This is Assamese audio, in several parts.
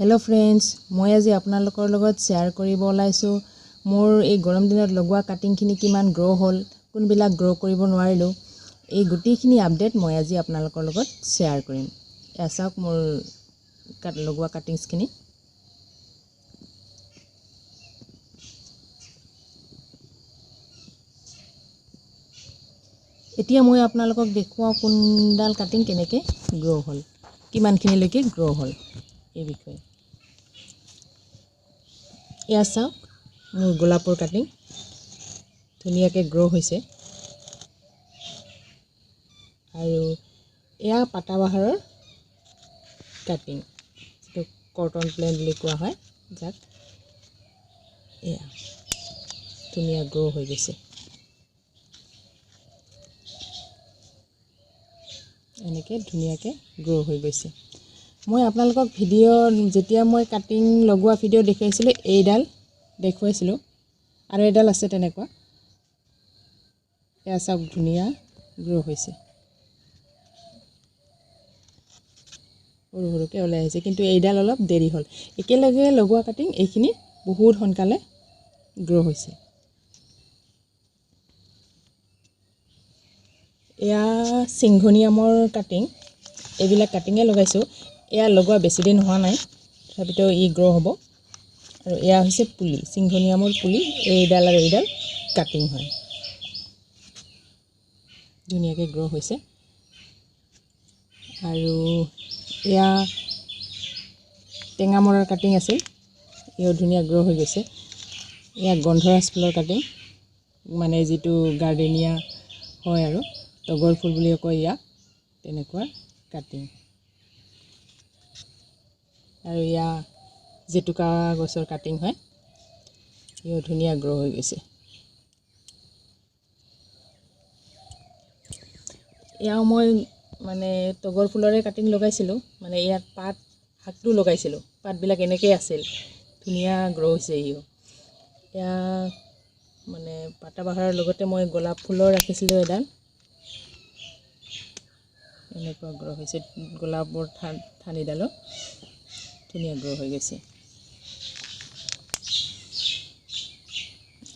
हेलो फ्रेंड्स मैं आज आपनालोकर लगत शेयर करिब ओलाइसो मोर ए गरम दिनत लगवा काटिंग खिनि किमान ग्रो हल कोनबिला ग्रो करिब नोवारिलो ए गुटिखिनि अपडेट मैं आज आपनालोकर लगत शेयर करिम एसाक मोर लगवा काटिंग्स खिनि এতিয়া মই আপোনালোকক দেখুৱাও কোনডাল কাটিং কেনেকে গ্ৰো হল কিমানখিনিলৈকে গ্ৰো হল এই বিষয়ে এয়া চাওক মোৰ গোলাপৰ কাটিং ধুনীয়াকে গ্ৰো হৈছে আৰু এয়া পাতাবাহাৰৰ কাটিং যেটো কটন প্লেন বুলি কোৱা হয় যাক এয়া ধুনীয়া গ্ৰো হৈ গৈছে এনেকে ধুনীয়াকে গ্ৰো হৈ গৈছে মই আপোনালোকক ভিডিও যেতিয়া মই কাটিং লগোৱা ভিডিও দেখাইছিলো এইডাল দেখুৱাইছিলো আৰু এডাল আছে তেনেকুৱা এয়া সব ধুনীয়া গ্ৰো হৈছে সৰুকে ওলাই আহিছে কিন্তু এইডাল অলপ দেৰি হল একেলগে লগোৱা কাটিং এইখিনি বহুত সোনকালে গ্ৰো হৈছে এয়া সিংঘনিয়ামৰ কাটিং এবিলা কাটিংয়ে লগাইছো এয়া লগোৱা বেছি দিন হোৱা নাই তথাপিতো ই গ্ৰো হ'ব আৰু এয়া হৈছে পুলি সিংঘনিয়ামৰ পুলি এইডাল আৰু এইডাল কাটিং হয় ধুনীয়াকে গ্ৰো হৈছে আৰু এয়া টেঙামৰাৰ কাটিং আছে এও ধুনীয়া গ্ৰো হৈ গৈছে এয়া গন্ধৰাজ ফুলৰ কাটিং মানে যেটো গাৰ্ডেনিয়া হয় আৰু তগৰ ফুল বুলি কয় ইয়া তেনেকুৱা কাটিং আৰু ইয়া জেতুকা গছৰ কাটিং হয় ইও ধুনীয়া গ্ৰো হৈ গৈছে ইয়া মই মানে তগৰ ফুলৰে কাটিং লগাইছিলো মানে ইয়াত পাত হাকটো লগাইছিলো পাতবিলাক এনেকৈ আছিল ধুনীয়া গ্ৰো হৈছে ইও ইয়া মানে পাতাবাহাৰৰ লগতে মই গোলাপ ফুলৰ ৰাখিছিলো এডাল এনেকুৱা গ্ৰো হৈছে গোলাপৰ ঠানিডালো ধুনীয়া গ্ৰো হৈ গৈছে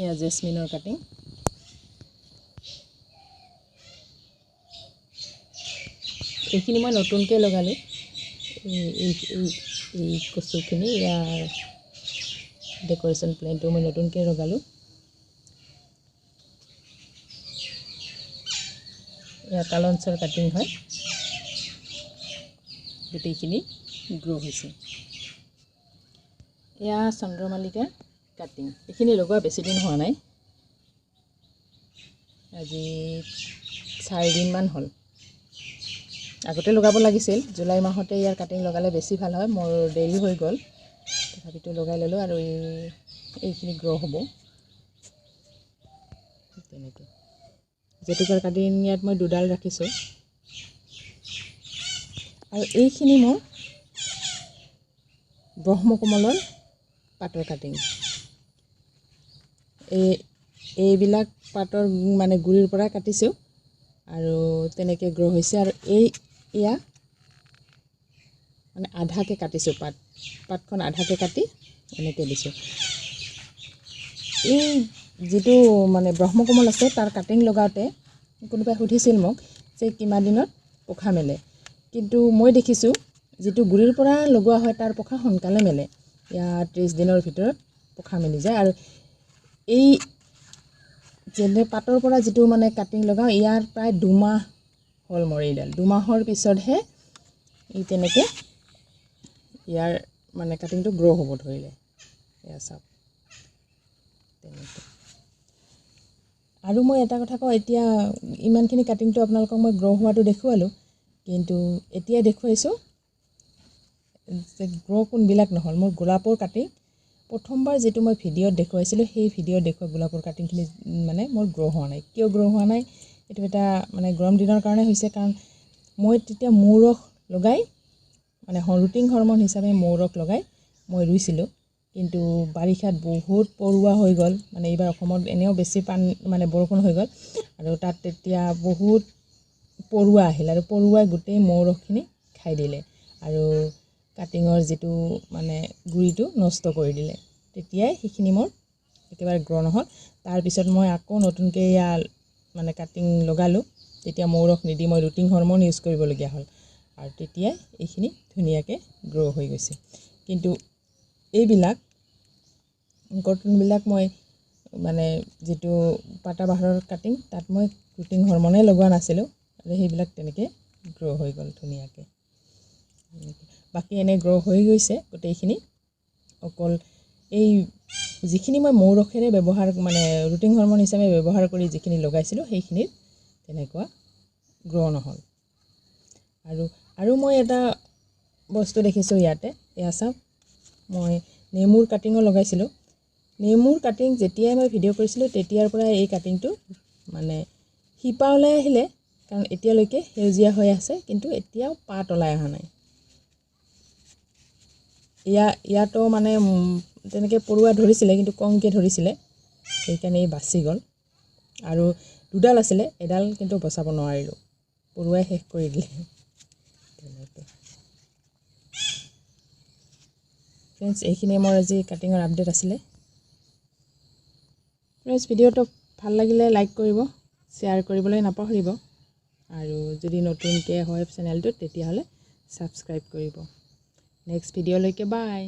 এয়া জেসমিনৰ কাটিং এইখিনি মই নতুনকে লগালো এই কচুখিনি ইয়াৰ ডেকোৰেশন প্লেনটো মই নতুনকে লগালো এয়া কালঞ্চৰ কাটিং হয় গোটেইখিনি গ্ৰো হৈছে এয়া চন্দ্ৰমালিকাৰ কাটিং এইখিনি লগোৱা বেছি দিন হোৱা নাই আজি 4 দিন মান হ'ল আগতে লগাব লাগিছিল জুলাই মাহতে ইয়াৰ কাটিং লগালে বেছি ভাল হয় মোৰ দেৰি হৈ গল তথাপিতো লগাই ললো আৰু এইখিনি গ্ৰো হ'ব তেনেকৈ জেতুকাৰ কাটিং ইয়াত মই দুডাল ৰাখিছো আৰু এইখিনি মই ব্ৰহ্মকমলৰ পাতৰ কাটিং এইবিলাক পাতৰ মানে গুৰিৰ পৰা কাটিছো আৰু তেনেকৈ গ্ৰো হৈছে আৰু এয়া মানে আধাকে কাটিছো পাতখন আধাকে কাটি এনেকৈ দিছো এই যেটো মানে ব্ৰহ্মকমল আছে তাৰ কাটিং লগাওতে কোনোবাই সুধিছিল মোক যে কিমান দিনত পোখা মেলে কিন্তু মই দেখিছো যেটো গুৰিৰ পৰা লগোৱা হয় তাৰ পোখা সোনকালে মেলে ইয়া 30 দিনৰ ভিতৰত পোখা মেলি যায় আৰু এই যেনে পাতৰ পৰা যেটো মানে কাটিং লগাও ইয়াৰ প্ৰায় 2 মাহ হল মৰিডাল 2 মাহৰ পিছতহে ই তেনেকে ইয়াৰ মানে কাটিংটো গ্ৰো হ'ব ধৰিলে এয়া সব তেনেকে আৰু মই এটা কথা কওঁ এতিয়া ইমানখিনি কাটিংটো আপোনালোকক মই গ্ৰো হোৱাটো দেখুৱালো কিন্তু এতিয়া দেখুৱাইছো যে গ্ৰো কোনবিলাক নহল মোৰ গোলাপৰ কাটিং প্ৰথমবাৰ যেটো মই ভিডিওত দেখুৱাইছিলো সেই ভিডিওত দেখুৱা গোলাপৰ কাটিংখিনি মানে মোৰ গ্ৰো হোৱা নাই কিয় গ্ৰো হোৱা নাই এটো এটা মানে গৰম দিনৰ কাৰণে হৈছে কাৰণ মই তেতিয়া মৌৰখ লগাই মানে ৰুটিং হৰমন হিচাপে মৌৰখ লগাই মই ৰুইছিলো কিন্তু বাৰিষাত বহুত পৰুৱা হৈ গল মানে এইবাৰ অসমত এনেও বেছি মানে বৰষুণ হৈ গল আৰু তাত তেতিয়া বহুত পৰুৱা আহিল আৰু পৰুৱাই গোটেই মৌৰখখিনি খাই দিলে আৰু কাটিঙৰ যিটো মানে গুৰিটো নষ্ট কৰি দিলে তেতিয়াই সেইখিনি মোৰ একেবাৰে গ্ৰ' নহ'ল তাৰপিছত মই আকৌ নতুনকৈ এয়া মানে কাটিং লগালোঁ তেতিয়া মৌৰস নিদি মই ৰুটিং হৰম'ন ইউজ কৰিবলগীয়া হ'ল আৰু তেতিয়াই এইখিনি ধুনীয়াকৈ গ্ৰ' হৈ গৈছে কিন্তু এইবিলাক কটনবিলাক মই মানে যিটো পাতাবাহৰৰ কাটিং তাত মই ৰুটিং হৰম'নে লগোৱা নাছিলোঁ আৰু সেইবিলাক তেনেকৈ গ্ৰ' হৈ গ'ল ধুনীয়াকৈ বাকী এনে গ্ৰ' হৈ গৈছে গোটেইখিনি অকল এই যিখিনি মই মৌৰসেৰে ব্যৱহাৰ মানে ৰুটিং হৰম'ন হিচাপে ব্যৱহাৰ কৰি যিখিনি লগাইছিলোঁ সেইখিনিত তেনেকুৱা গ্ৰ' নহ'ল আৰু মই এটা বস্তু দেখিছোঁ ইয়াতে এয়া চাওক মই নেমুৰ কাটিঙো লগাইছিলোঁ নেমুৰ কাটিং যেতিয়াই মই ভিডিঅ' কৰিছিলোঁ তেতিয়াৰ পৰা এই কাটিংটো মানে শিপা ওলাই আহিলে কাৰণ এতিয়ালৈকে সেউজীয়া হৈ আছে কিন্তু এতিয়াও পাত ওলাই অহা নাই ইয়াতো মানে তেনেকৈ পৰুৱা ধৰিছিলে কিন্তু কমকৈ ধৰিছিলে সেইকাৰণে বাচি গ'ল আৰু দুডাল আছিলে এডাল কিন্তু বচাব নোৱাৰিলোঁ পৰুৱাই শেষ কৰি দিলে তেনেকৈ ফ্ৰেণ্ডছ এইখিনি মোৰ আজি কাটিঙৰ আপডেট আছিলে ফ্ৰেণ্ডছ ভিডিঅ'টো ভাল লাগিলে লাইক কৰিব শ্বেয়াৰ কৰিবলৈ নাপাহৰিব আৰু যদি নতুনকৈ হয় চেনেলটোত তেতিয়াহ'লে ছাবস্ক্ৰাইব কৰিব নেক্সট ভিডিঅ'লৈকে বাই